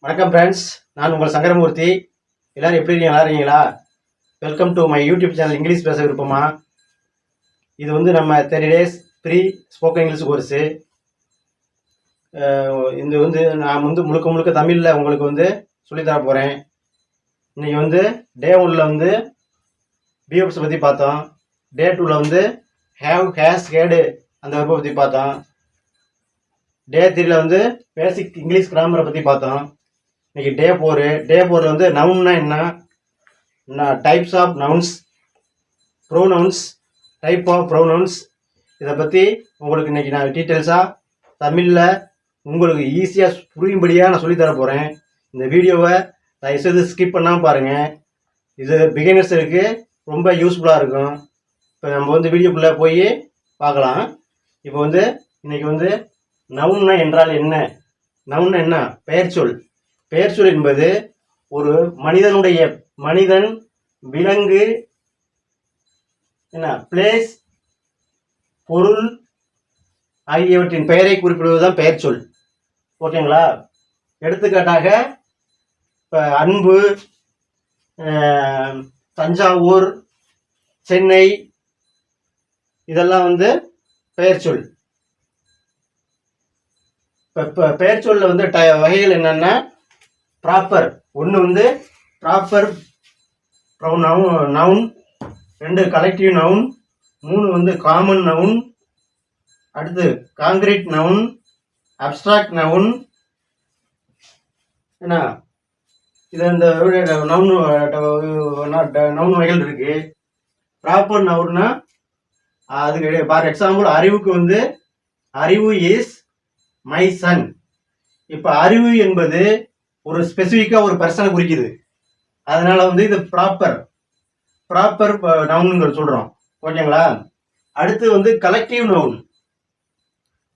வணக்கம் ஃப்ரெண்ட்ஸ், நான் உங்கள் சங்கரமூர்த்தி. எல்லாரும் எப்படி இருக்கீங்க? நல்லா இருக்கீங்களா? Welcome to my YouTube channel English பேச விருப்பமா. இது வந்து நம்ம 30 days free spoken English course. இது வந்து நான் வந்து முழுக்க முழுக்க தமிழில் உங்களுக்கு வந்து சொல்லித்தர போகிறேன். இன்றைக்கி வந்து டே 1ல் வந்து பிஎஃப்ஸ் பற்றி பார்த்தோம். டே 2ல் வந்து ஹேவ் ஹேஸ் ஹேடு அந்த வெர்பை பற்றி பார்த்தோம். டே 3ல் வந்து பேசிக் இங்கிலீஷ் கிராமரை பற்றி பார்த்தோம். இன்னைக்கு டே 4 வந்து நவுன்னா என்ன, types of nouns, pronouns, type of pronouns, இதை பற்றி உங்களுக்கு இன்னைக்கு நான் டீட்டெயில்ஸாக தமிழில் உங்களுக்கு ஈஸியாக புரியும்படியாக நான் சொல்லித்தர போகிறேன். இந்த வீடியோவை தயவுசெய்து ஸ்கிப் பண்ணாமல் பாருங்கள். இது பிகினர்ஸுக்கு ரொம்ப யூஸ்ஃபுல்லாக இருக்கும். இப்போ நம்ம வந்து வீடியோக்குள்ளே போய் பார்க்கலாம். இப்போ வந்து இன்னைக்கு வந்து நவுன்னா என்றால் என்ன, நவுன்னா என்ன, பெயர்ச்சொல். பெயர்ச்சொல் என்பது ஒரு மனிதன், விலங்கு, என்ன, பிளேஸ், பொருள் ஆகியவற்றின் பெயரை குறிப்பிடுவதுதான் பெயர்ச்சொல். ஓகேங்களா? எடுத்துக்காட்டாக இப்போ அன்பு, தஞ்சாவூர், சென்னை, இதெல்லாம் வந்து பெயர்ச்சொல். இப்போ பெயர்ச்சொல்ல வந்து வகைகள் என்னென்னா, ப்ராப்பர் ஒன்று வந்து ப்ராப்பர் நவுன், 2 கலெக்டிவ் நவுன், 3 வந்து காமன் நவுன், அடுத்து காங்கிரீட் நவுன், அப்ஸ்ட்ராக்ட் நவுன். என்ன இது இந்த நவுன் வகைகள் இருக்கு. ப்ராப்பர் நவுன்னா அதுக்கு ஃபார் எக்ஸாம்பிள் அறிவுக்கு வந்து அறிவு இஸ் மை சன். இப்போ அறிவு என்பது ஒரு ஸ்பெசிஃபிக்காக ஒரு பர்சனை குறிக்குது. அதனால வந்து இது ப்ராப்பர் நவுன் சொல்கிறோம். ஓகேங்களா? அடுத்து வந்து கலெக்டிவ் நவுன்.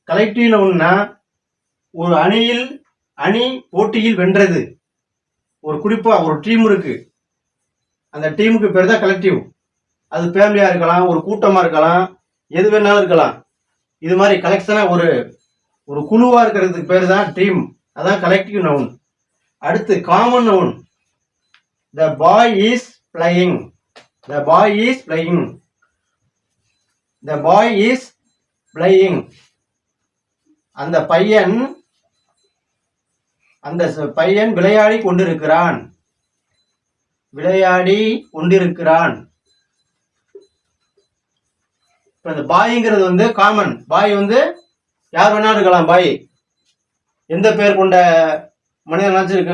கலெக்டிவ் நவுன்னா ஒரு அணி போட்டியில் வென்றது. ஒரு குறிப்பாக ஒரு டீம் இருக்கு, அந்த டீமுக்கு பேர் தான் கலெக்டிவ். அது ஃபேமிலியாக இருக்கலாம், ஒரு கூட்டமாக இருக்கலாம், எது வேணாலும் இருக்கலாம். இது மாதிரி கலெக்ஷனாக ஒரு குழுவாக இருக்கிறதுக்கு பேர் தான் டீம். அதான் கலெக்டிவ் நவுன். அடுத்து common noun. The boy is playing. The boy is playing. The boy is playing. அந்த பையன் விளையாடி கொண்டிருக்கிறான். இப்போ இந்த பாய்ங்கிறது வந்து காமன். பாய் வந்து யார் வேணாலும் இருக்கலாம். பாய் எந்த பேர் கொண்ட மனிதனாச்சும்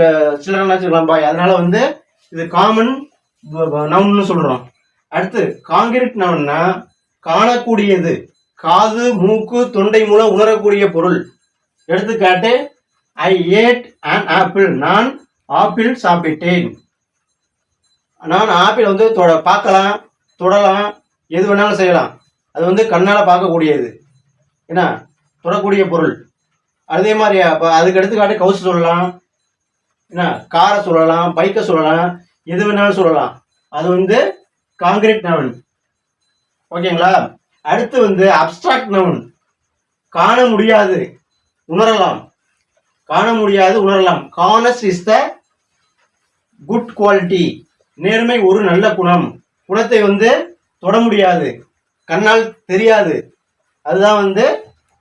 சிலரனாச்சும் இருக்கலாம் பாய். அதனால வந்து இது காமன் நவுன்னு சொல்றோம். அடுத்து காங்கிரீட் நவுன்னா காணக்கூடியது, காது, மூக்கு, தொண்டை மூலம் உணரக்கூடிய பொருள். எடுத்துக்காட்டு, ஐ ஏட் an ஆப்பிள். நான் ஆப்பிள் சாப்பிட்டேன். நான் ஆப்பிள் வந்து பார்க்கலாம், தொடலாம், எது வேணாலும் செய்யலாம். அது வந்து கண்ணால் பார்க்கக்கூடியது, என்ன, தொடக்கூடிய பொருள். அதே மாதிரி அதுக்கு எடுத்துக்காட்டு கவுஸ் சொல்லலாம், என்ன, காரை சொல்லலாம், பைக்கை சொல்லலாம், எது வேணாலும் சொல்லலாம். அது வந்து காங்கிரீட் நவுன். ஓகேங்களா? அடுத்து வந்து அப்ஸ்ட்ராக்ட் நவுன். காண முடியாது, உணரலாம். கானஸ் இஸ் த குட் குவாலிட்டி. நேர்மை ஒரு நல்ல குணம். குணத்தை வந்து தொட முடியாது, கண்ணால் தெரியாது. அதுதான் வந்து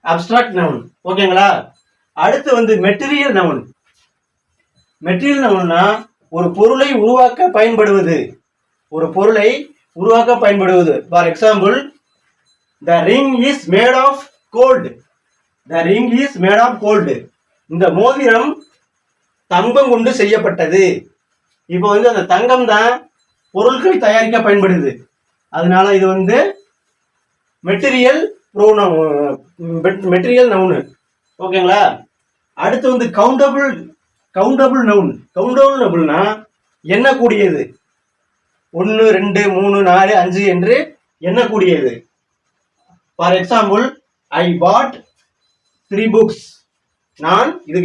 அப்ஸ்ட்ராக்ட் நவுன். ஓகேங்களா? அடுத்து வந்து மெட்டீரியல் நவுன். மெட்டீரியல் நவுன்னா ஒரு பொருளை உருவாக்க பயன்படுவது. For example, the ring is made of gold. இந்த மோதிரம் தங்கம் கொண்டு செய்யப்பட்டது. இப்போ வந்து அந்த தங்கம் தான் பொருட்கள் தயாரிக்க பயன்படுது. அதனால இது வந்து மெட்டீரியல் நவுனு. ஓகேங்களா? அடுத்து வந்து கவுண்டபிள் நவுன். நவுன்னா எண்ணக்கூடியது. 1, 2, 3, 4, 5 என்று எண்ணக்கூடியது. For example, I put 3 books. நான் 3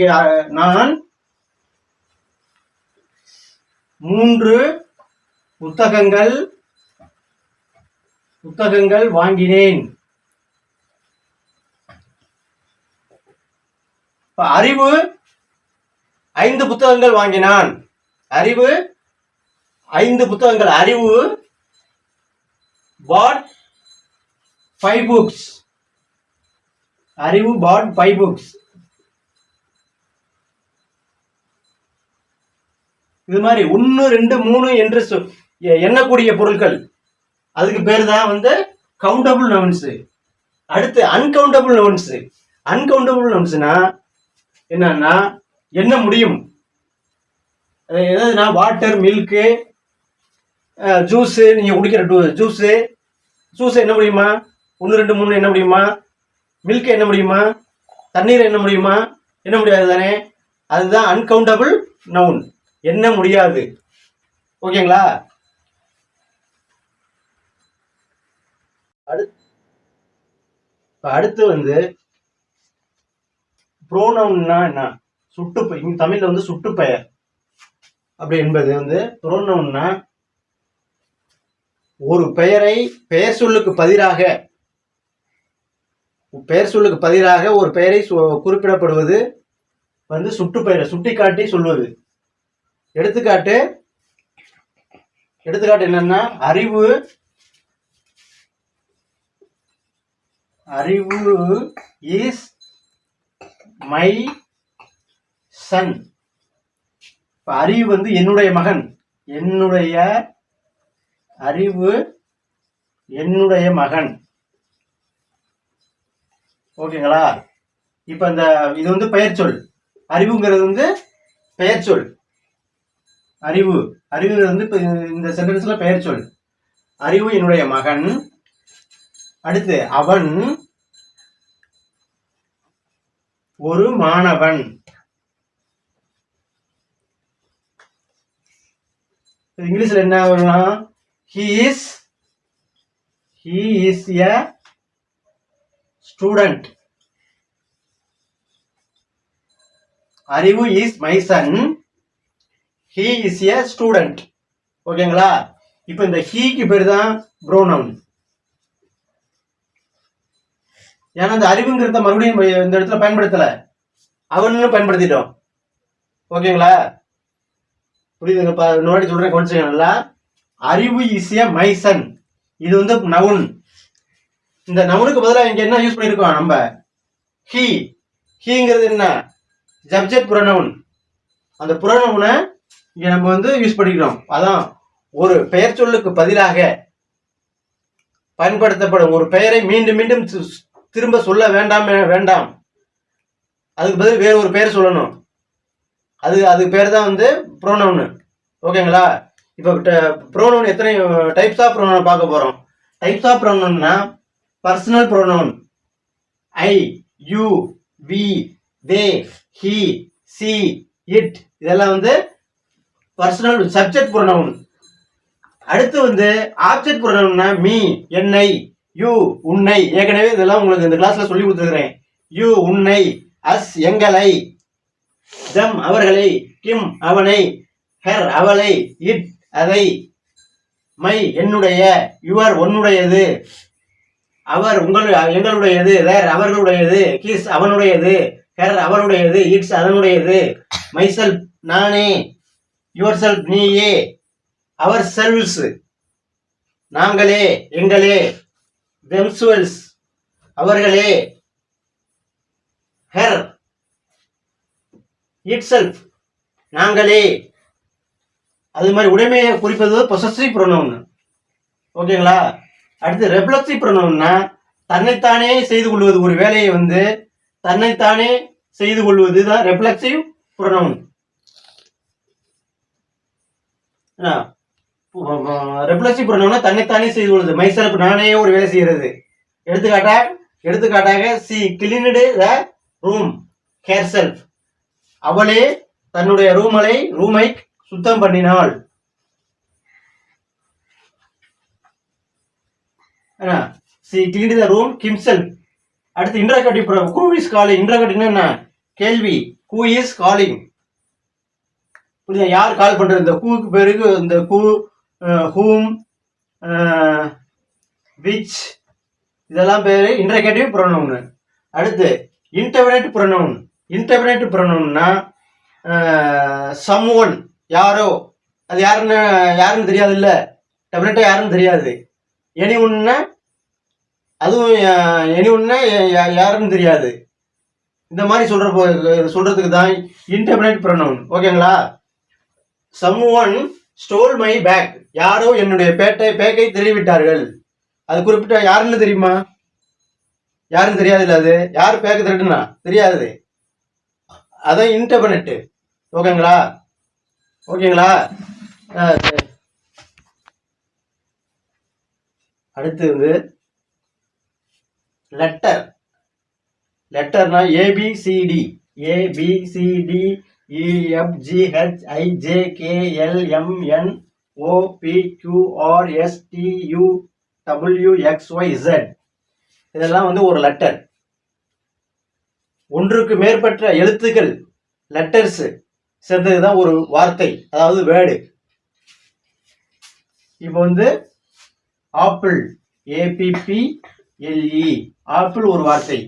புத்தகங்கள் வாங்கினேன். அறிவு 5 புத்தகங்கள் வாங்கினான். அறிவு 5 புத்தகங்கள். அறிவு bought 5 books. அறிவு bought 5 books. இது மாதிரி 1 2 3 என்று எண்ணக்கூடிய பொருட்கள், அதுக்கு பேர் தான் வந்து கவுண்டபிள் நவுன்ஸ். அடுத்து அன்கவுண்டபிள் நவுன்ஸ். அன்கவுண்டபிள் நவுன்ஸ்னா என்னன்னா என்ன முடியும், எதாவதுனா வாட்டர், மில்க்கு, ஜூஸ், நீங்க குடிக்கிற ஜூஸ் என்ன முடியுமா, 1 2 3 என்ன முடியுமா, மில்க் என்ன முடியுமா, தண்ணீர் என்ன முடியுமா, என்ன முடியாது தானே, அதுதான் அன்கவுண்டபிள் நவுன், என்ன முடியாது. ஓகேங்களா? அடுத்து வந்து ப்ரோனவுன்னா என்ன, தமிழ்ல வந்து சுட்டுப்பெயர் அப்படி என்பது வந்து ப்ரோனவுன்னா ஒரு பெயரை பெயர் சொல்லுக்கு பதிலாக ஒரு பெயரை குறிப்பிடப்படுவது வந்து சுட்டுப்பெயரை சுட்டிக்காட்டி சொல்வது. எடுத்துக்காட்டு என்னன்னா அறிவு இஸ் மை சன். அறிவு வந்து என்னுடைய மகன், அறிவு என்னுடைய மகன். ஓகேங்களா? இப்ப இது வந்து பெயர் சொல். அறிவுங்கிறது வந்து பெயர் சொல். அறிவுங்கிறது வந்து இந்த சென்டென்ஸ்ல பெயர் சொல். அறிவு என்னுடைய மகன். அடுத்து அவன் ஒரு மாணவன். இங்கிலீஷ்ல என்ன வரலாம், he is a student. அறிவு is my son, he is a student. ஓகேங்களா? இப்ப இந்த ஹீக்கு பேர் தான் ப்ரோனவுன். ஏன்னா இந்த அறிவுங்கிறத மறுபடியும் இந்த இடத்துல பயன்படுத்தல, அவன்னு பயன்படுத்திட்டோம். ஓகேங்களா? புரியுதுங்க? நோடி சொல்றேன் கொஞ்சம் நல்லா. அறிவு இஸ் ஏ மை சன், இது வந்து நவுன். இந்த நவுனுக்கு பதிலாக இங்க என்ன யூஸ் பண்ணிருக்கோம் நம்ம, ஹீங்கிறது என்ன, சப்ஜெக்ட் புறநவுன். அந்த புறநவுனை இங்க நம்ம வந்து யூஸ் பண்ணிக்கிறோம். அதான் ஒரு பெயர் சொல்லுக்கு பதிலாக பயன்படுத்தப்படும் ஒரு பெயரை மீண்டும் மீண்டும் திரும்ப சொல்ல வேண்டாம், அதுக்கு பதில் வேற ஒரு பெயர் சொல்லணும். அதுக்கு பேர் தான் வந்து ப்ரோனவுன். ஓகேங்களா? இப்போ ப்ரோனவுன் எத்தனை டைப்ஸ் ஆஃப் ப்ரோனவுன் பார்க்க போறோம். டைப்ஸ் ஆஃப் ப்ரோனவுன்னா personal pronoun, I, you, we, they, he, she, it, இதெல்லாம் வந்து பர்சனல் சப்ஜெக்ட் ப்ரோனவுன். அடுத்து வந்து ஆப்ஜெக்ட் ப்ரோனவுன்னா மீ, என்னை, யூ, உன்னை. ஏற்கனவே இதெல்லாம் உங்களுக்கு இந்த கிளாஸ்ல சொல்லி கொடுத்துருக்கிறேன். யூ உன்னை, அஸ் எங்களை, ஜம் அவர்களை, கிம் அவனை, ஹெர் அவளை, இட் அதை, மை என்னுடைய, யுவர் உன்னுடையது, அவர் எங்களுடையது, தேர் அவர்களுடையது, கிஸ் அவனுடையது, ஹெர் அவளுடையது, இட்ஸ் அதனுடையது, மை செல்ஃப் நானே, யுவர் செல்ஃப் நீயே, அவர் செல்வ்ஸ் நாங்களே எங்களே, தெம்செல்வ்ஸ் அவர்களே, ஹெர் இட் செல்ஃப் நாங்களே. அது மாதிரி உடைமையை குறிப்பது பொசசிவ் ப்ரோனவுன். ஓகேங்களா? அடுத்து ரெஃப்ளெக்சிவ் ப்ரோனவுன்னா தன்னைத்தானே செய்து கொள்வது, ஒரு வேலையை வந்து தன்னைத்தானே செய்து கொள்வது தான் ரெஃப்ளெக்சிவ் ப்ரோனவுன். ரெஃப்ளெக்சிவ் ப்ரோனவுன்னா தன்னைத்தானே செய்து கொள்வது, மைசெல்ஃப் நானே ஒரு வேலை செய்கிறது. எடுத்துக்காட்டாக she cleaned the room herself, அவளே தன்னுடைய ரூமை சுத்தம் பண்ணினாள். She cleaned the room himself. அடுத்து interrogative pronoun, who is calling. Interrogative என்ன, கேள்வி, ஹூ இஸ் காலிங். புரியுதா? யார் கால் பண்றது, இந்த ஹூக்கு பேருக்கு இந்த ஹூ, ஹூம், விச், இதெல்லாம் பேரு இன்டர்கேட்டிவ் ப்ரோனவுன். அடுத்து இன்டர்மினேட் ப்ரோனவுன். இன்டர்மினேட் ப்ரோனவுன்னா சம் ஒன், யாரோ, அது யாருன்னு தெரியாது, இல்லை டெஃபினட்டா யாருன்னு தெரியாது. எனி ஒன்னுன்னா அதுவும் எனி ஒன்னுன்னா யாருன்னு தெரியாது. இந்த மாதிரி சொல்றதுக்கு தான் இன்டெஃபினைட் ப்ரொனவுன். ஓகேங்களா? Someone stole my bag, யாரோ என்னுடைய பேக்கை திருடிவிட்டார்கள். அது குறிப்பிட்ட யாருன்னு தெரியுமா? யாருன்னு தெரியாது. இல்லை, அது யார் பேக்க திருடுனா தெரியாது. அதான் இன்டெஃபினைட். ஓகேங்களா? அடுத்து வந்து லெட்டர்னா ஏபிசிடி, EFGHIJKLMNOPQRSTUWXYZ, இதெல்லாம் வந்து ஒரு லெட்டர். ஒன்றுக்கு மேற்பட்ட எழுத்துக்கள், லெட்டர்ஸ் சேர்ந்ததுதான் ஒரு வார்த்தை, அதாவது வேர்டு. இப்போ வந்து ஆப்பிள், APPLE, ஆப்பிள் ஒரு வார்த்தை.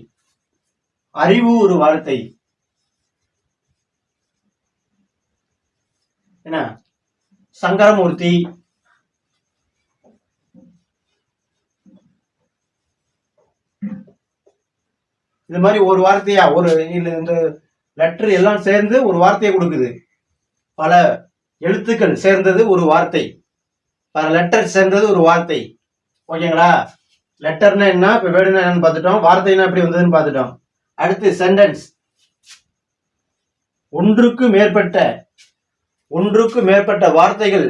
அறிவு ஒரு வார்த்தை. என்ன? சங்கரமூர்த்தி, இது மாதிரி ஒரு வார்த்தையா, இந்த லெட்டர் எல்லாம் சேர்ந்து ஒரு வார்த்தையை கொடுக்குது. பல எழுத்துக்கள் சேர்ந்தது ஒரு வார்த்தை, பல லெட்டர் சேர்ந்தது ஒரு வார்த்தை. ஓகேங்களா? லெட்டர்னா என்ன, இப்ப வேர்டுனா என்னன்னு பார்த்துட்டோம், வார்த்தைனா எப்படி வந்ததுன்னு பார்த்துட்டோம். அடுத்து சென்டென்ஸ். ஒன்றுக்கு மேற்பட்ட வார்த்தைகள்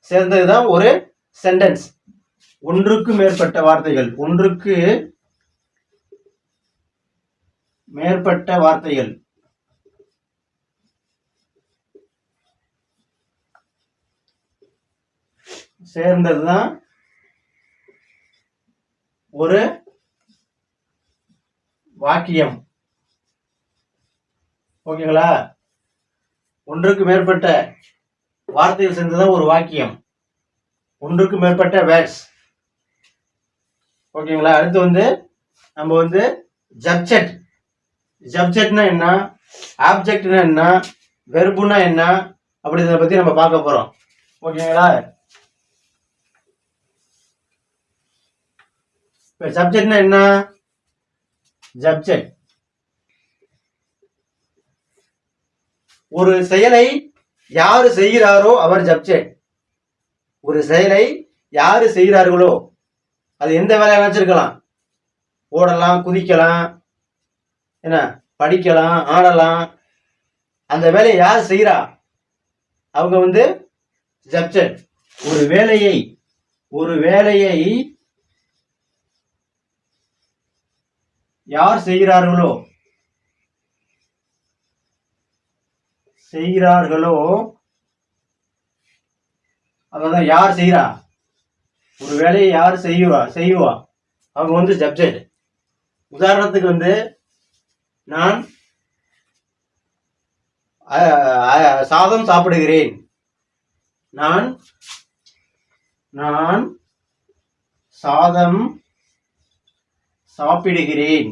சேர்ந்ததுதான் ஒரு சென்டென்ஸ். ஒன்றுக்கு மேற்பட்ட வார்த்தைகள், சேர்ந்ததுதான் ஒரு வாக்கியம். ஓகேங்களா? ஒன்றுக்கு மேற்பட்ட வார்த்தைகள் சேர்ந்ததுதான் ஒரு வாக்கியம், ஒன்றுக்கு மேற்பட்ட வேர்ட்ஸ். ஓகேங்களா? அடுத்து வந்து நம்ம வந்து சப்ஜெக்ட்னா என்ன, ஆப்ஜெக்ட்னா என்ன, வெர்புனா என்ன, அப்படின்றத பத்தி நம்ம பார்க்க போறோம். ஓகேங்களா? இப்ப சப்ஜெக்ட்னா என்ன? சப்ஜெக்ட் ஒரு செயலை யாரு செய்கிறாரோ அவர் சப்ஜெக்ட். ஒரு செயலை யாரு செய்கிறார்களோ, அது எந்த வேலையா வச்சிருக்கலாம், ஓடலாம், குதிக்கலாம், என்ன படிக்கலாம், ஆடலாம், அந்த வேலையை யார் செய்யறா அவங்க வந்து சப்ஜெக்ட். ஒரு வேலையை யார் செய்கிறார்களோ அதான் யார் செய்யறா, ஒரு வேலையை யார் செய்வா அவங்க வந்து சப்ஜெக்ட். உதாரணத்துக்கு வந்து நான் சாதம் சாப்பிடுகிறேன், நான் சாதம் சாப்பிடுகிறேன்.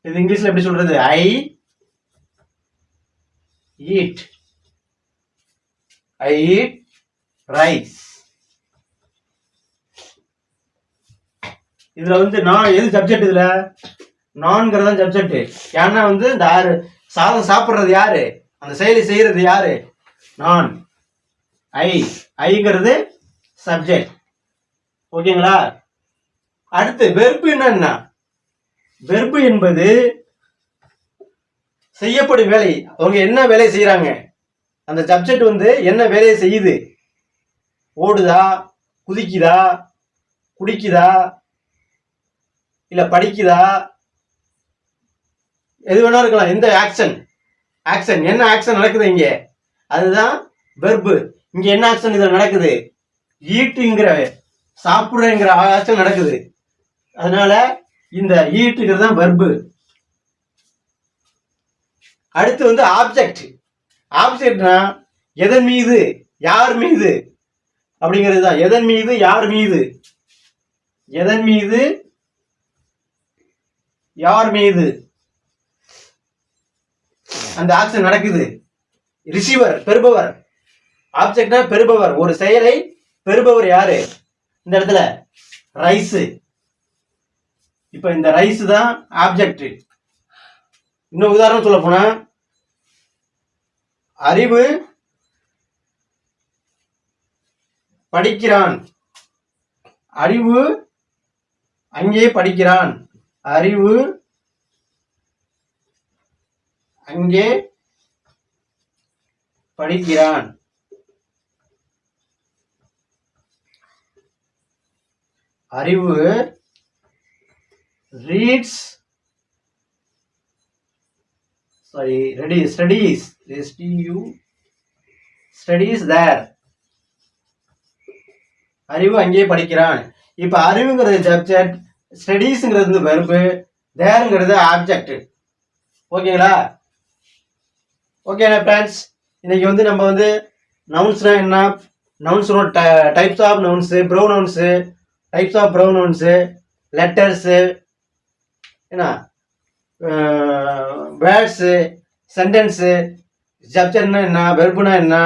இது இங்கிலீஷ்ல எப்படி சொல்றது? I eat rice. இதுல வந்து நான் எது சப்ஜெக்ட்? இதுல நான்ங்கிறதா சப்ஜெக்ட். ஏன்னா வந்து இந்த சாதம் சாப்பிடுறது யாரு, அந்த செயலை செய்யறது யாரு? நான். ஐங்கிறது சப்ஜெக்ட். ஓகேங்களா? அடுத்து வெர்பு என்ன? வெர்பு என்பது செய்யப்படும் வேலை. அவங்க என்ன வேலையை செய்யறாங்க, அந்த சப்ஜெக்ட் வந்து என்ன வேலையை செய்யுது? ஓடுதா, குதிக்குதா, குடிக்குதா, இல்ல படிக்குதா, எது வேணா இருக்கலாம். எந்த ஆக்ஷன் என்ன ஆக்ஷன் நடக்குது இங்க, அதுதான் வெர்பு. இங்க என்ன ஆக்ஷன் இதுல நடக்குது? ஈட்டுங்கிற, சாப்பிடுறங்கிற ஆக்ஷன் நடக்குது. அதனால இந்த ஈட்டுங்கிறது தான் வெர்பு. அடுத்து வந்து ஆப்ஜெக்ட்னா எதன் மீது, யார் மீது அப்படிங்கிறது தான். எதன் மீது, யார் மீது, யார் மீது. அந்த ஆக்ஷன் நடக்குது. ரிசீவர் பெறுபவர், ஆப்ஜெக்ட்னா பெறுபவர், ஒரு செயலை பெறுபவர் யாரு இந்த இடத்துல? ரைஸ். இப்ப இந்த ரைஸ் தான் ஆப்ஜெக்ட். இன்னும் உதாரணம் சொல்ல போனா, அறிவு படிக்கிறான், அறிவு அங்கே படிக்கிறான், அறிவு அங்கே படிக்கிறான். அறிவு ரீட்ஸ் ஸ்டடீஸ் தேர். அறிவு அங்கே படிக்கிறான். இப்ப அறிவுங்கிறது சப்ஜெக்ட், ஸ்டடீஸ்ங்கிறது வெர்பு, தேர்ங்கிறது ஆப்ஜெக்ட். ஓகேங்களா? ஓகே ஃப்ரெண்ட்ஸ், இன்னைக்கு வந்து நம்ம வந்து நவுன்ஸ்னா என்ன, நவுன்ஸோட types of nouns, pronouns, types of pronouns, letters, என்ன வேர்ட்ஸு, சென்டென்ஸு, சப்ஜெக்ட்னா என்ன, வெர்புனா என்ன,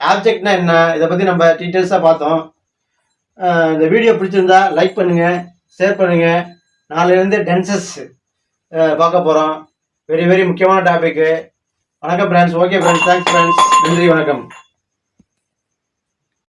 ஆப்ஜெக்ட்னா என்ன, இதை பற்றி நம்ம டீட்டெயில்ஸாக பார்த்தோம். இந்த வீடியோ பிடிச்சிருந்தா லைக் பண்ணுங்கள், ஷேர் பண்ணுங்கள். நாளையிலேருந்து டென்சஸ் பார்க்க போகிறோம். வெரி வெரி முக்கியமான டாபிக்கு. வணக்கம் friends. Okay friends, thanks friends. நன்றி, வணக்கம்.